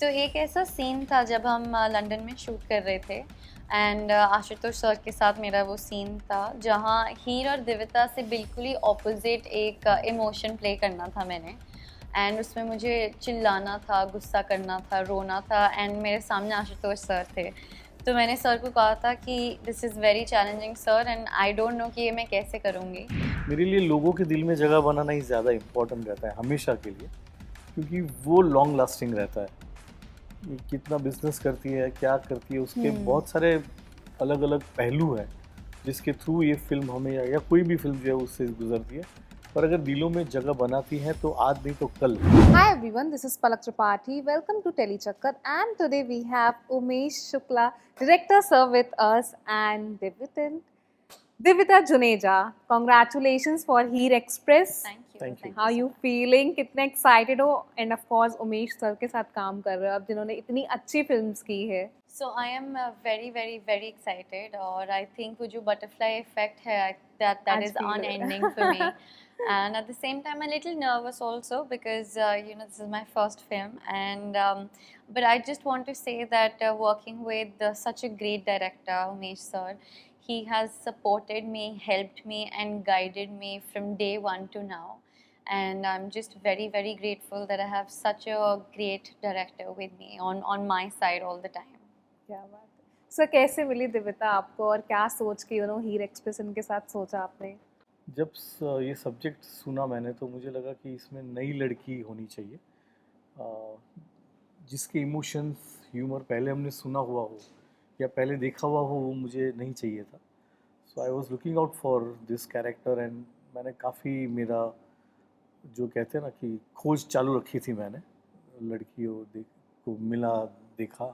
तो एक ऐसा सीन था जब हम लंदन में शूट कर रहे थे एंड आशुतोष सर के साथ मेरा वो सीन था जहाँ हीर और दिविता से बिल्कुल ही ऑपोजिट एक इमोशन प्ले करना था मैंने। एंड उसमें मुझे चिल्लाना था, गुस्सा करना था, रोना था एंड मेरे सामने आशुतोष सर थे। तो मैंने सर को कहा था कि this is very challenging sir and I don't know कि ये मैं कैसे करूँगी। मेरे लिए लोगों के दिल में जगह बनाना ही ज़्यादा इम्पोर्टेंट रहता है हमेशा के लिए, क्योंकि वो लॉन्ग लास्टिंग रहता है। ये कितना बिजनेस करती है, क्या करती है, उसके बहुत सारे अलग अलग पहलू हैं जिसके थ्रू ये फिल्म हमें या कोई भी फिल्म जो है उससे गुजरती है। पर अगर दिलों में जगह बनाती है तो आज नहीं तो कल। Hi everyone, this is Palak Tripathi. Welcome to Telechakkar, and today we have Umesh Shukla, director sir, with us, and Divita Juneja. Congratulations for Heer Express. Thank you. How you feeling? कितने excited हो? And of course Umesh sir के साथ काम कर रहे हो आप, जिन्होंने इतनी अच्छी फिल्म्स की है. So I am very very very excited और I think वो जो butterfly effect है that आज is feel हो रहा है. unending for me. And at the same time a little nervous also because this is my first film and but I just want to say that working with such a great director Umesh sir, he has supported me, helped me and guided me from day one to now. And I'm just very very grateful that I have such a great director with me on my side all the time. क्या बात है. Sir कैसे मिली दिविता आपको और क्या सोच के हीर express इनके साथ सोचा आपने? जब ये सब्जेक्ट सुना मैंने तो मुझे लगा कि इसमें नई लड़की होनी चाहिए, जिसके इमोशंस, ह्यूमर पहले हमने सुना हुआ हो या पहले देखा हुआ हो, वो मुझे नहीं चाहिए था. So I was looking out for this character and मैंने काफ़ी मेरा जो कहते हैं ना कि खोज चालू रखी थी मैंने. लड़कियों को मिला, देखा.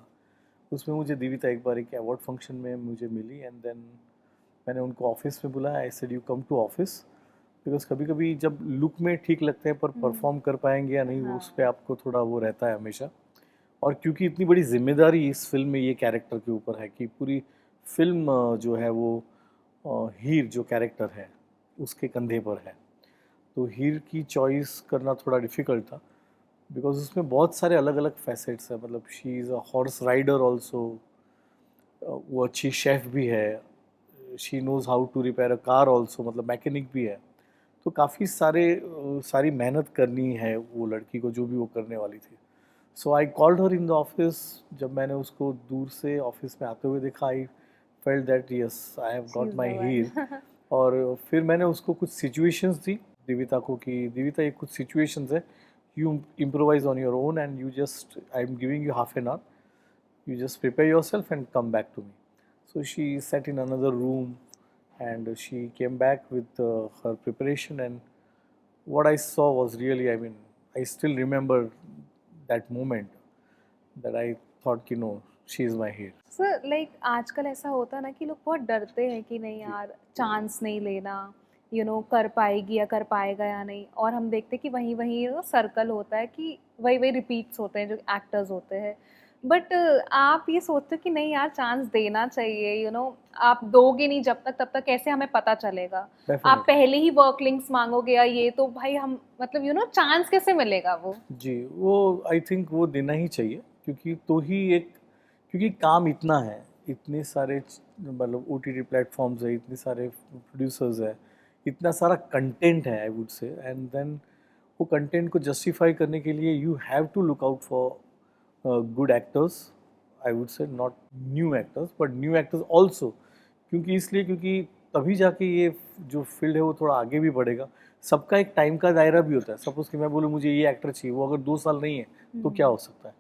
उसमें मुझे दिविता एक बार एक अवार्ड फंक्शन में मुझे मिली एंड देन मैंने उनको ऑफिस में बुलाया. I said you come to office, because कभी कभी जब लुक में ठीक लगते हैं पर परफॉर्म कर पाएंगे या नहीं, वो उस पर आपको थोड़ा वो रहता है हमेशा. और क्योंकि इतनी बड़ी जिम्मेदारी इस फिल्म में ये कैरेक्टर के ऊपर है कि पूरी फिल्म जो है वो हीर जो कैरेक्टर है उसके कंधे पर है, तो हीर की चॉइस करना थोड़ा डिफ़िकल्ट था बिकॉज उसमें बहुत सारे अलग अलग फैसेट्स हैं. मतलब she is a horse rider also, वो अच्छी शेफ़ भी है, she knows how to repair a car also, मतलब मैकेनिक भी है. तो काफ़ी सारी मेहनत करनी है वो लड़की को जो भी वो करने वाली थी. So I called her in the office. जब मैंने उसको दूर से ऑफिस में आते हुए देखा, I felt that yes I have got my Heer. और फिर मैंने उसको कुछ सिचुएशंस दी दिविता को कि दिविता ये कुछ सिचुएशंस है, you improvise on your own and you just, I'm giving you half an hour, you just prepare yourself and come back to me. So she sat in another room and she came back with her preparation, and what I saw was really, I mean, I still remember that moment that I thought कि no, she is my hero. Sir आजकल ऐसा होता है ना कि लोग बहुत डरते हैं कि नहीं यार चांस नहीं लेना, कर पाएगी या कर पाएगा या नहीं. और हम देखते हैं कि वहीं वहीं सर्कल होता है कि वही वही रिपीट्स होते हैं जो एक्टर्स होते हैं. बट आप ये सोचते हो कि नहीं यार चांस देना चाहिए. आप दोगे नहीं जब तक, तब तक कैसे हमें पता चलेगा. आप Definitely. पहले ही वर्क लिंक्स मांगोगे या ये, तो भाई हम मतलब चांस कैसे मिलेगा वो. जी, वो आई थिंक वो देना ही चाहिए, क्योंकि तो ही एक, क्योंकि काम इतना है, इतने सारे मतलब OTT प्लेटफॉर्म्स है, इतने सारे प्रोड्यूसर्स है, इतना सारा कंटेंट है I would say. And then वो कंटेंट को जस्टिफाई करने के लिए you have to look out for good actors. I would say not new actors but new actors also. क्योंकि तभी जाके ये जो फील्ड है वो थोड़ा आगे भी बढ़ेगा. सबका एक टाइम का दायरा भी होता है. सपोज कि मैं बोलूँ मुझे ये एक्टर चाहिए, वो अगर 2 साल नहीं है तो क्या हो सकता है.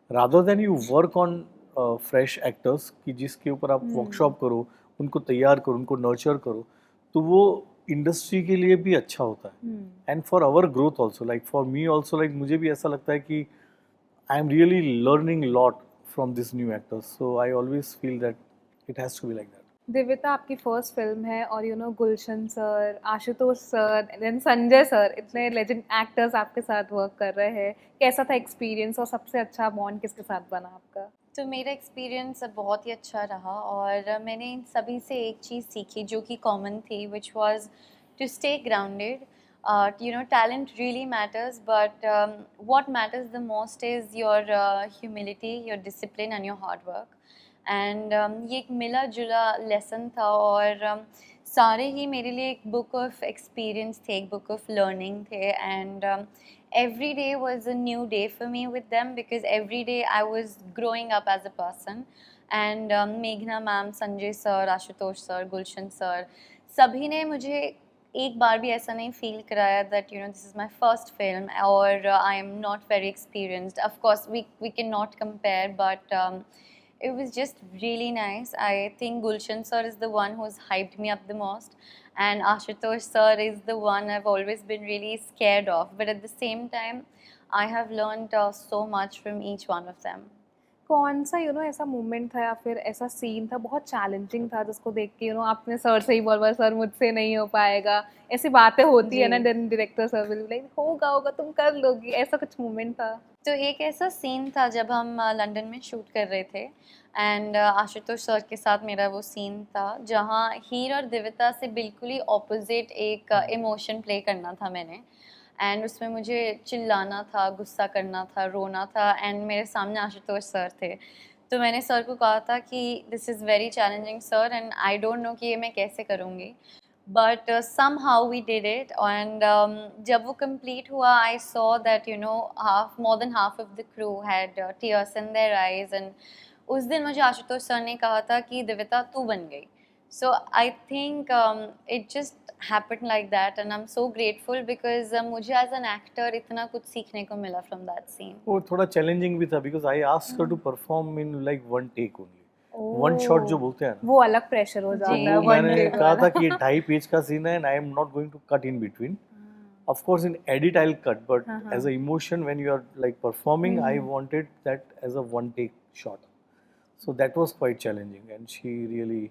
Rather than you work on fresh actors कि जिसके ऊपर आप वर्कशॉप करो, उनको तैयार करो, उनको नर्चर करो, तो वो इंडस्ट्री के लिए भी अच्छा होता है. And for our growth also, like for me also, like मुझे भी ऐसा लगता है कि I am really learning lot from this new actors. So I always feel that it has to be like that. Divita आपकी फर्स्ट फिल्म है और Gulshan sir, Ashutosh sir, then Sanjay sir, इतने लेजेंड एक्टर्स आपके साथ वर्क कर रहे हैं. कैसा था एक्सपीरियंस और सबसे अच्छा बॉन्ड किसके साथ बना आपका? तो मेरा एक्सपीरियंस बहुत ही अच्छा रहा और मैंने इन सभी से एक चीज़ सीखी जो कि कॉमन थी, which was to stay grounded. talent really matters, but what matters the most is your humility, your discipline and your hard work. And ये एक मिला जुला लेसन था, और सारे ही मेरे लिए एक बुक ऑफ एक्सपीरियंस थे, एक बुक ऑफ लर्निंग थे. And every day was a new day for me with them, because every day I was growing up as a person. And मेघना ma'am, Sanjay sir, Ashutosh sir, Gulshan sir, सभी ने मुझे एक बार भी ऐसा नहीं फील कराया that this is my first film or I am not very experienced. Of course we cannot compare, but it was just really nice. I think Gulshan sir is the one who's hyped me up the most, and Ashutosh sir is the one I've always been really scared of, but at the same time I have learned so much from each one of them. कौन सा ऐसा moment था या फिर ऐसा scene था बहुत challenging था जिसको देख के आपने सर से ही बोला सर मुझसे नहीं हो पाएगा, ऐसी बातें होती है ना, then director sir will like होगा होगा तुम कर लोगी, ऐसा कुछ मोमेंट था? तो एक ऐसा सीन था जब हम लंदन में शूट कर रहे थे, एंड आशुतोष सर के साथ मेरा वो सीन था जहाँ हीर और दिविता से बिल्कुल ही ऑपोजिट एक इमोशन प्ले करना था मैंने. एंड उसमें मुझे चिल्लाना था, गुस्सा करना था, रोना था, एंड मेरे सामने आशुतोष सर थे. तो मैंने सर को कहा था कि this is very challenging sir, and I don't know कि ये मैं कैसे करूँगी, but somehow we did it. And जब वो कंप्लीट हुआ, I saw that more than half of the crew had tears in their eyes. And उस दिन मुझे आशुतोष सर ने कहा था कि दिविता तू बन गई. So I think it just happened like that, and I'm so grateful because मुझे as an actor इतना कुछ सीखने को मिला from that scene. वो थोड़ा चैलेंजिंग भी था because I asked her to perform in like one take only. One shot जो बोलते हैं ना, वो अलग प्रेशर हो जाता है. मैंने कहा था कि ये 2.5 पेज का सीन है and I am not going to cut in between. Of course in edit I'll cut, but as a emotion when you are like performing, I wanted that as a one take shot. So that was quite challenging and she really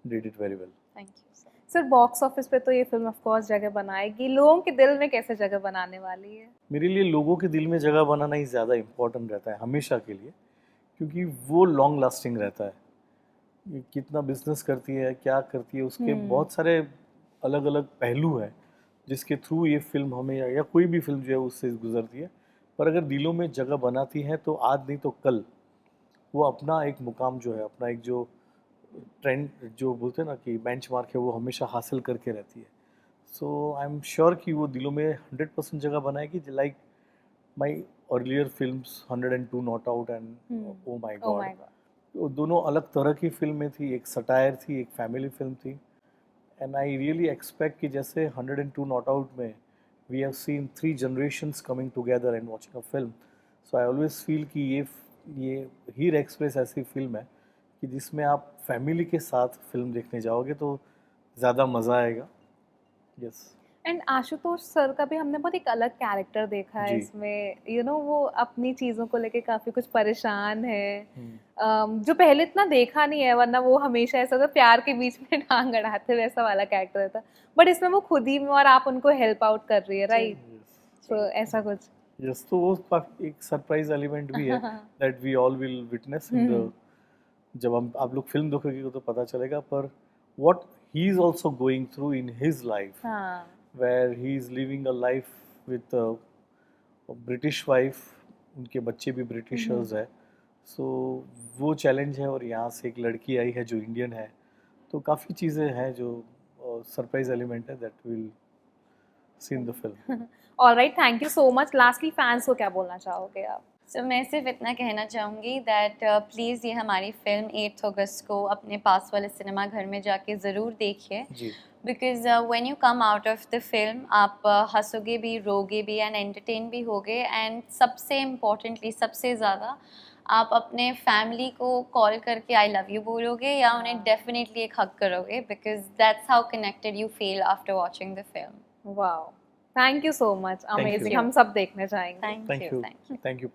did it very well. Thank you sir. Sir box office पे तो ये film of course जगह बनाएगी, लोगों के दिल में कैसे जगह बनाने वाली है? मेरे लिए लोगों के दिल में जगह बनाना ही ज़्यादा इम्पोर्टेंट रहता है हमेशा के लिए, क्योंकि वो लॉन्ग लास्टिंग रहता है. ये कितना बिजनेस करती है, क्या करती है, उसके बहुत सारे अलग अलग पहलू हैं जिसके थ्रू ये फिल्म हमें या कोई भी फिल्म जो है उससे गुजरती है. पर अगर दिलों में जगह बनाती है तो आज नहीं तो कल वो अपना एक मुकाम जो है, अपना एक जो ट्रेंड जो बोलते हैं ना कि बेंचमार्क है, वो हमेशा हासिल करके रहती है. सो आई एम श्योर कि वो दिलों में 100% जगह बनाएगी, like my earlier films 102 not out and oh my god. वो दोनों अलग तरह की फिल्में थी, एक सटायर थी, एक फैमिली फिल्म थी. एंड आई रियली एक्सपेक्ट कि जैसे 102 नॉट आउट में we have seen 3 generations coming together and watching a film. So I always feel कि ये हीर एक्सप्रेस ऐसी फिल्म है कि जिसमें आप फैमिली के साथ फिल्म देखने जाओगे तो ज़्यादा मज़ा आएगा. यस. एंड आशुतोष सर का भी हमने बहुत एक अलग कैरेक्टर देखा है इसमें, वो अपनी चीज़ों को लेके काफ़ी कुछ परेशान है, जो पहले इतना देखा नहीं है, वरना वो हमेशा ऐसा था प्यार के बीच में टांग अड़ाते वैसा वाला कैरेक्टर था. बट इसमें वो खुद ही में और आप उनको हेल्प आउट कर रही है, राइट? तो ऐसा कुछ. यस. तो वो एक सरप्राइज एलिमेंट भी है that we all will witness in the, जब आप लोग फिल्म देखोगे तो पता चलेगा. पर what he is also going through in his life, where he is living a life with British wife, उनके बच्चे भी ब्रिटिशर्स है. सो वो चैलेंज है, और यहाँ से एक लड़की आई है जो इंडियन है. तो काफ़ी चीज़ें हैं जो सरप्राइज एलिमेंट है that will see in the film. Alright, thank you so much. Lastly fans को क्या बोलना चाहोगे आप? So, मैं सिर्फ इतना कहना चाहूँगी दैट प्लीज़ ये हमारी फिल्म 8 अगस्त को अपने पास वाले सिनेमा घर में जाके ज़रूर देखिए, because when you come out of the film आप हंसोगे भी, रोगे भी एंड एंटरटेन भी होगे. एंड सबसे इम्पोर्टेंटली, सबसे ज़्यादा आप अपने फैमिली को कॉल करके आई लव यू बोलोगे या उन्हें डेफिनेटली एक हग करोगे, because that's how connected you feel after watching the film. Wow, thank you so much, amazing. हम सब देखने जाएंगे. Thank you. Thank you.